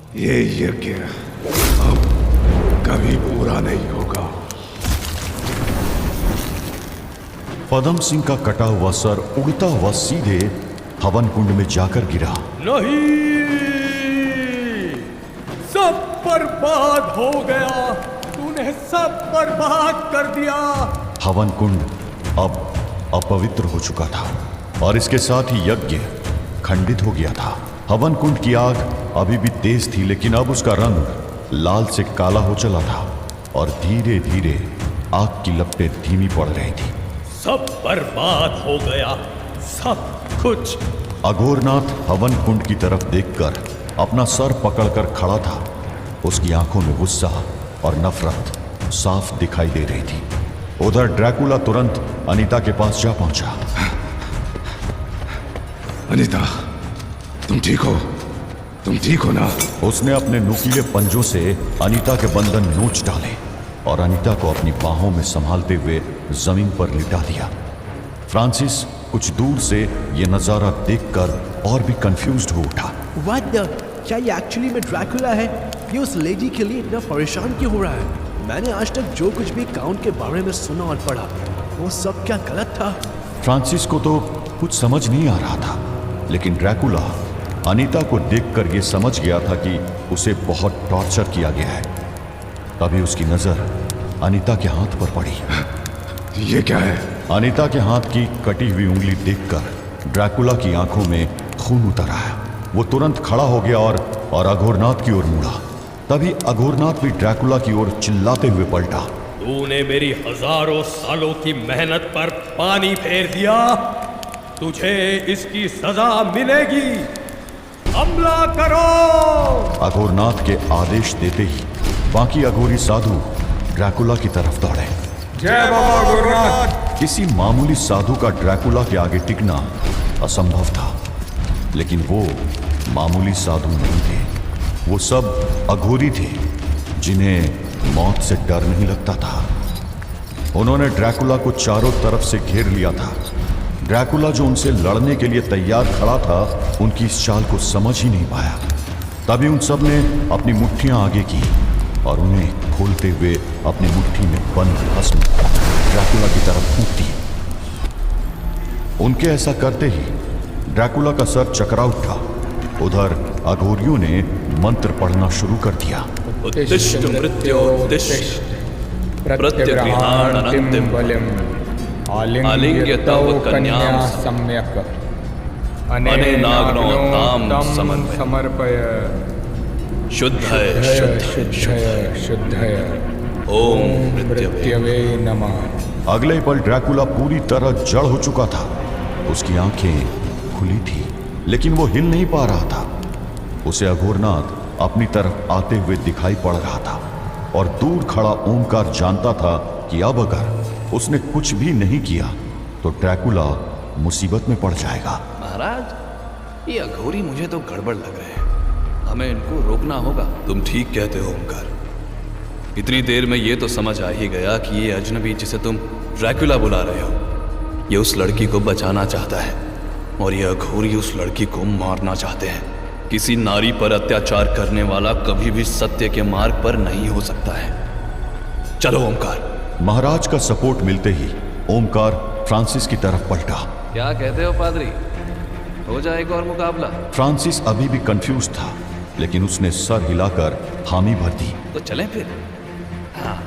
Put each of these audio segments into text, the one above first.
ये यज्ञ अब कभी पूरा नहीं होगा। पदम सिंह का कटा हुआ सर उड़ता हुआ सीधे हवन कुंड में जाकर गिरा। नहीं, सब बर्बाद हो गया। तूने सब बर्बाद कर दिया। हवन कुंड अब अपवित्र हो चुका था और इसके साथ ही यज्ञ खंडित हो गया था। हवन कुंड की आग अभी भी तेज थी, लेकिन अब उसका रंग लाल से काला हो चला था और धीरे धीरे आग की लपटें धीमी पड़ रही थी। सब बर्बाद हो गया, सब कुछ। अघोरनाथ हवन कुंड की तरफ देखकर अपना सर पकड़कर खड़ा था। उसकी आंखों में गुस्सा और नफरत साफ दिखाई दे रही थी। उधर ड्रैकुला तुरंत अनीता के पास जा पहुंचा। अनीता, तुम ठीक हो? तुम ठीक हो ना? उसने अपने नुकीले पंजों से अनीता के बंधन नोच डाले और अनीता को अपनी बाहों में संभालते हुए जमीन पर लिटा दिया। फ्रांसिस कुछ दूर से यह नजारा देखकर और भी कंफ्यूज्ड हो उठा। What the? क्या ये एक्चुअली में ड्रैकुला है? ये उस लेडी के लिए इतना परेशान क्यों हो रहा है? मैंने आज तक जो कुछ भी काउंट के बारे में सुना और पढ़ा, वो सब क्या गलत था? फ्रांसिस को तो कुछ समझ नहीं आ रहा था, लेकिन ड्रैकुला अनीता को देखकर यह समझ गया था कि उसे बहुत टॉर्चर किया गया है। तभी उसकी नजर अनीता के हाथ पर पड़ी। ये क्या है? अनीता के हाथ की कटी हुई उंगली देखकर ड्रैकुला की आंखों में खून उतर आया। वो तुरंत खड़ा हो गया और अघोरनाथ की ओर मुड़ा। तभी अघोरनाथ भी ड्रैकुला की ओर चिल्लाते हुए पलटा। तूने मेरी हजारों सालों की मेहनत पर पानी फेर दिया। तुझे इसकी सजा मिलेगी। हमला करो! अघोरनाथ के आदेश देते ही बाकी अघोरी साधु ड्रैकुला की तरफ दौड़े। जय बाबा अघोरनाथ। किसी मामूली साधु का ड्रैकुला के आगे टिकना असंभव था, लेकिन वो मामूली साधु नहीं थे। वो सब अघोरी थे जिन्हें मौत से डर नहीं लगता था। उन्होंने ड्रैकुला को चारों तरफ से घेर लिया था। ड्रैकुला जो उनसे लड़ने के लिए तैयार खड़ा था, उनकी इस चाल को समझ ही नहीं पाया। तभी उन सब ने अपनी मुट्ठियां आगे की और उन्हें खोलते हुए अपनी मुट्ठी में बंद भस्म ड्रैकुला की तरफ फूंक दी। उनके ऐसा करते ही ड्रैकुला का सर चकरा उठा। उधर अघोरियों ने मंत्र पढ़ना शुरू कर दिया। उत्तिष्ठ मृत्योत्तिष्ठ प्रत्यग्रहाणन्तिम बलिम आलिंग्य तव कन्यां सम्यक अनेनाग्नो तां समर्पय शुद्धय शुद्धय शुद्धय शुद्धय ओम मृत्यवे नमः। अगले पल ड्रैकुला पूरी तरह जड़ हो चुका था। उसकी आंखें खुली थी, लेकिन वो हिल नहीं पा रहा था। उसे अघोरनाथ अपनी तरफ आते हुए दिखाई पड़ रहा था और दूर खड़ा ओमकार जानता था कि अब अगर उसने कुछ भी नहीं किया तो ड्रैकुला मुसीबत में पड़ जाएगा। महाराज, ये अघोरी मुझे तो गड़बड़ लग रहे हैं। हमें इनको रोकना होगा। तुम ठीक कहते हो ओमकार। इतनी देर में ये तो समझ आ ही गया कि ये अजनबी जिसे तुम ड्रैकुला बुला रहे हो, ये उस लड़की को बचाना चाहता है और ये अघोरी उस लड़की को मारना चाहते हैं। किसी नारी पर अत्याचार करने वाला कभी भी सत्य के मार्ग पर नहीं हो सकता है। चलो ओमकार। महाराज का सपोर्ट मिलते ही ओमकार फ्रांसिस की तरफ पलटा। क्या कहते हो पादरी, हो जाएगा और मुकाबला? फ्रांसिस अभी भी कंफ्यूज था, लेकिन उसने सर हिलाकर हामी भर दी। तो चलें फिर। हाँ,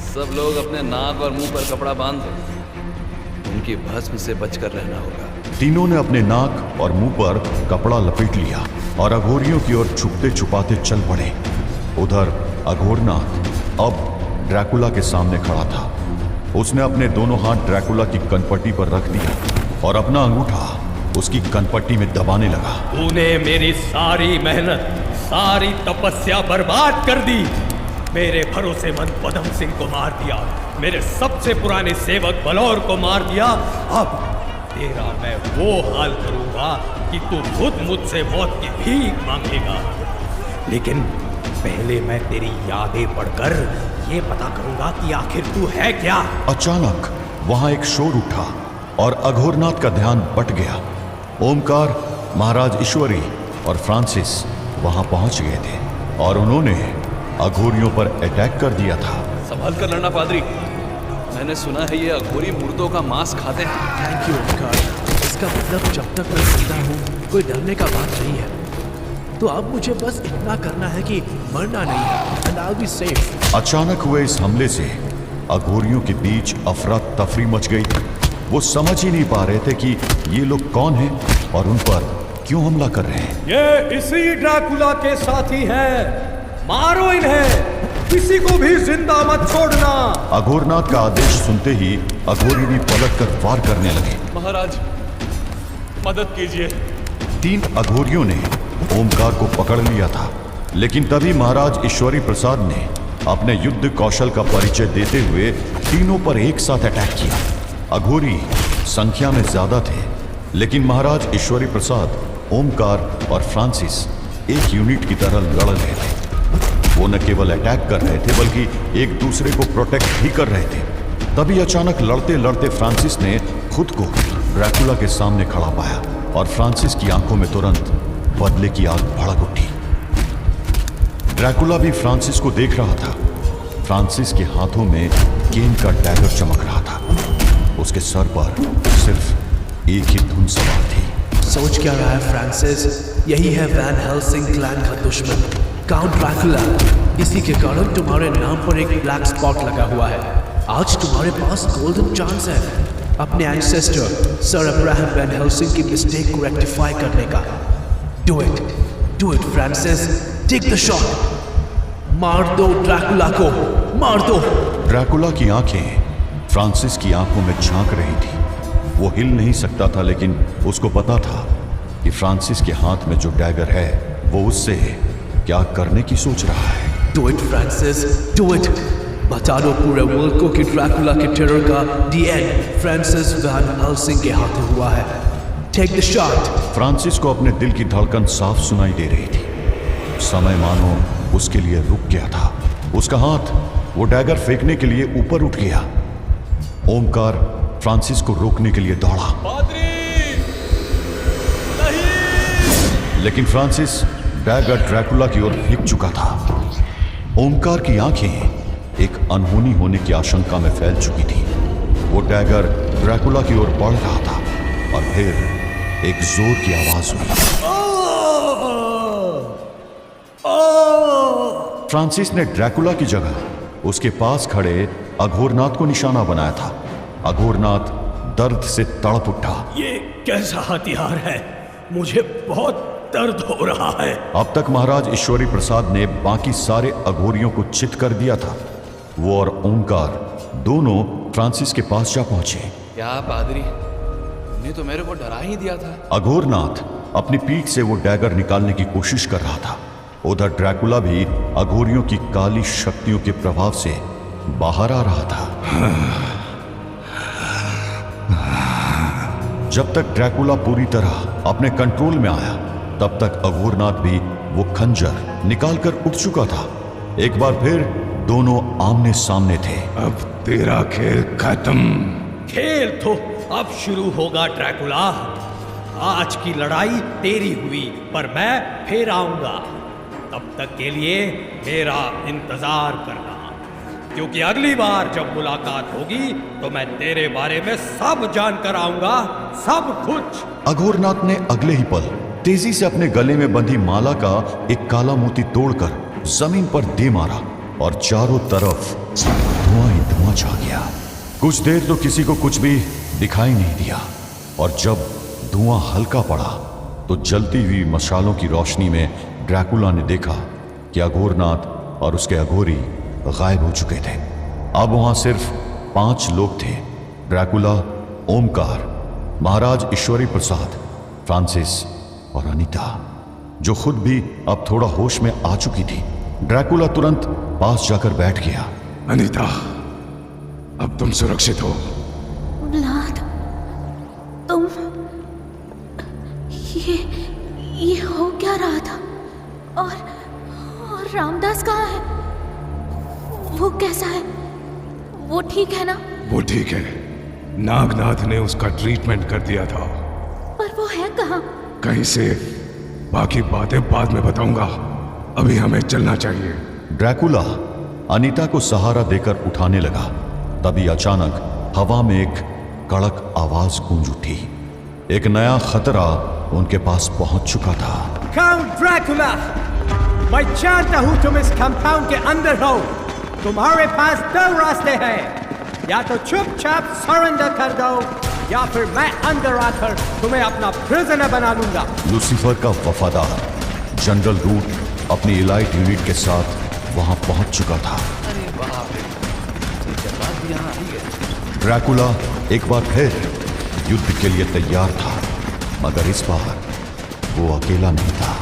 सब लोग अपने नाक और मुंह पर कपड़ा बांध दो। उनकी भस्म से बचकर रहना होगा। तीनों ने अपने नाक और मुंह पर कपड़ा लपेट लिया और अघोरियों की ओर छुपते छुपाते चल पड़े। उधर अघोरनाथ अब ड्रैकुला के सामने खड़ा था। उसने अपने दोनों हाथ ड्रैकुला की कनपट्टी पर रख दिया और अपना अंगूठा उसकी कनपट्टी में दबाने लगा। तूने मेरी सारी मेहनत, सारी तपस्या बर्बाद कर दी। मेरे भरोसेमंद पदम सिंह को मार दिया, मेरे सबसे पुराने सेवक बलौर को मार दिया। अब तेरा मैं वो हाल करूंगा कि तू खुद मुझसे मौत की भीख मांगेगा। लेकिन पहले मैं तेरी यादें पढ़कर ये पता करूंगा कि आखिर तू है क्या। अचानक वहां एक शोर उठा और अघोरनाथ का ध्यान बट गया। ओमकार, महाराज ईश्वरी और फ्रांसिस वहां पहुंच गए थे और उन्होंने अघोरियों पर अटैक कर दिया था। संभाल कर लड़ना पादरी। मैंने सुना है ये अघोरी मुर्दों का मांस खाते हैं। Thank you Omkar. इसका मतलब जब तक मैं जिंदा हूँ कोई डरने का बात नहीं है। तो अब मुझे बस इतना करना है कि मरना नहीं है and I will be safe. अचानक हुए इस हमले से अघोरियों के बीच अफरा तफरी मच गई थी। वो समझ ही नहीं पा रहे थे कि ये लोग कौन हैं और उन पर क्यों हमला कर रहे हैं। ये इसी ड्रैकुला के साथी हैं। मारो इन्हें, किसी को भी जिंदा मत छोड़ना। अघोरनाथ का आदेश सुनते ही अघोरी भी पलट कर वार करने लगे। महाराज मदद कीजिए। 3 अघोरियों ने ओमकार को पकड़ लिया था, लेकिन तभी महाराज ईश्वरी प्रसाद ने अपने युद्ध कौशल का परिचय देते हुए तीनों पर एक साथ अटैक किया। अघोरी संख्या में ज्यादा थे, लेकिन महाराज ईश्वरी प्रसाद, ओमकार और फ्रांसिस एक यूनिट की तरह लड़ रहे थे। वो न केवल अटैक कर रहे थे बल्कि एक दूसरे को प्रोटेक्ट भी कर रहे थे। तभी अचानक लड़ते लड़ते फ्रांसिस ने खुद को ड्रैकुला के सामने खड़ा पाया और फ्रांसिस की आंखों में तुरंत बदले की आग भड़क उठी। ड्रैकुला भी फ्रांसिस को देख रहा था। फ्रांसिस के हाथों में केन का डैगर चमक रहा था। उसके सर पर सिर्फ एक ही धुन सवार थी। सोच क्या रहा है फ्रांसिस? यही है वैन हेल्सिंग क्लैन का दुश्मन, काउंट ड्रैकुला। इसी के कारण तुम्हारे नाम पर एक ब्लैक स्पॉट लगा हुआ है। आज तुम्हारे पास गोल्डन चांस है अपने ancestor sir Abraham Van Helsing की मिस्टेक को रेक्टिफाई करने का। Do it Francis, take the shot. मार दो ड्रैकुला को, मार दो। ड्रैकुला की आंखें फ्रांसिस की आंखों में झांक रही थी। वो हिल नहीं सकता था, लेकिन उसको पता था कि फ्रांसिस के हाथ में जो डैगर है वो उससे क्या करने की सोच रहा है। Do it Francis, do it. बता दो पूरे वर्ल्ड को कि ड्रैकुला के टेरर का दी एंड फ्रांसिस वैन हेल्सिंग के हाथों हुआ है। Take the shot. फ्रांसिस को अपने दिल की धड़कन साफ सुनाई दे रही थी। समय मानो उसके लिए रुक गया था। उसका हाथ वो डैगर फेंकने के लिए ऊपर उठ गया। ओमकार फ्रांसिस को रोकने के लिए दौड़ा, लेकिन फ्रांसिस डैगर ड्रैकुला की ओर फेंक चुका था। ओमकार की आंखें एक अनहोनी होने की आशंका में फैल चुकी थी। वो डैगर ड्रैकुला की ओर बढ़ रहा था और फिर एक जोर की आवाज हुई। फ्रांसिस ने ड्रैकुला की जगह उसके पास खड़े अघोरनाथ को निशाना बनाया था। अघोरनाथ दर्द से तड़प उठा। ये कैसा हथियार है? मुझे बहुत दर्द हो रहा है। अब तक महाराज ईश्वरी प्रसाद ने बाकी सारे अघोरियों को चित कर दिया था। वो और ओमकार दोनों फ्रांसिस के पास जा पहुंचे। क्या पादरी, ने तो मेरे को डरा ही दिया था। अघोरनाथ अपनी पीठ से वो डैगर निकालने की कोशिश कर रहा था। उधर ड्रैकुला भी अघोरियों की काली शक्तियों के प्रभाव से बाहर आ रहा था। जब तक ड्रैकुला पूरी तरह अपने कंट्रोल में आया, तब तक अघोरनाथ भी वो खंजर निकालकर उठ चुका था। एक बार फिर दोनों आमने सामने थे। अब तेरा खेल खत्म। खेल तो अब शुरू होगा ड्रैकुला। आज की लड़ाई तेरी हुई, पर मैं फिर आऊंगा। तब तक के लिए मेरा इंतजार करना, क्योंकि अगली बार जब मुलाकात होगी तो मैं तेरे बारे में सब जानकर आऊंगा, सब कुछ। अघोरनाथ ने अगले ही पल तेजी से अपने गले में बंधी माला का एक काला मोती तोड़कर जमीन पर दे मारा और चारों तरफ धुआं ही धुआं छा गया। कुछ देर तो किसी को कुछ भी दिखाई नहीं दिया, और जब धुआं हल्का पड़ा तो जलती हुई मशालों की रोशनी में ड्रैकुला ने देखा कि अघोरनाथ और उसके अघोरी गायब हो चुके थे। अब वहां सिर्फ 5 लोग थे। ड्रैकुला, ओमकार, महाराज ईश्वरी प्रसाद, फ्रांसिस और अनीता, जो खुद भी अब थोड़ा होश में आ चुकी थी। ड्रैकुला तुरंत पास जाकर बैठ गया। अनीता, अब तुम सुरक्षित हो। व्लाद, तुम ये हो क्या रहा था? और रामदास कहाँ है? वो कैसा है? वो ठीक है ना? वो ठीक है। नागनाथ ने उसका ट्रीटमेंट कर दिया था। पर वो है कहाँ? कहीं से बाकी बातें बाद में बताऊंगा, अभी हमें चलना चाहिए। ड्रैकुला अनीता को सहारा देकर उठाने लगा, तभी अचानक हवा में एक कड़क आवाज गूंज उठी। एक नया खतरा उनके पास पहुंच चुका था। काउंट ड्रैकुला, मैं जानता हूं तुम इस कंपाउंड के अंदर हो। तुम्हारे पास दो रास्ते हैं, या तो चुपचाप सरेंडर कर दो, या फिर मैं अंदर आकर तुम्हें अपना प्रिजनर बना लूंगा। लूसीफर का वफादार जनरल रूट अपनी इलाइट यूनिट के साथ वहां पहुंच चुका था। अरे बाप रे, ये जल्लाद भी यहाँ आ गए। ड्रैकुला एक बार फिर युद्ध के लिए तैयार था, मगर इस बार वो अकेला नहीं था।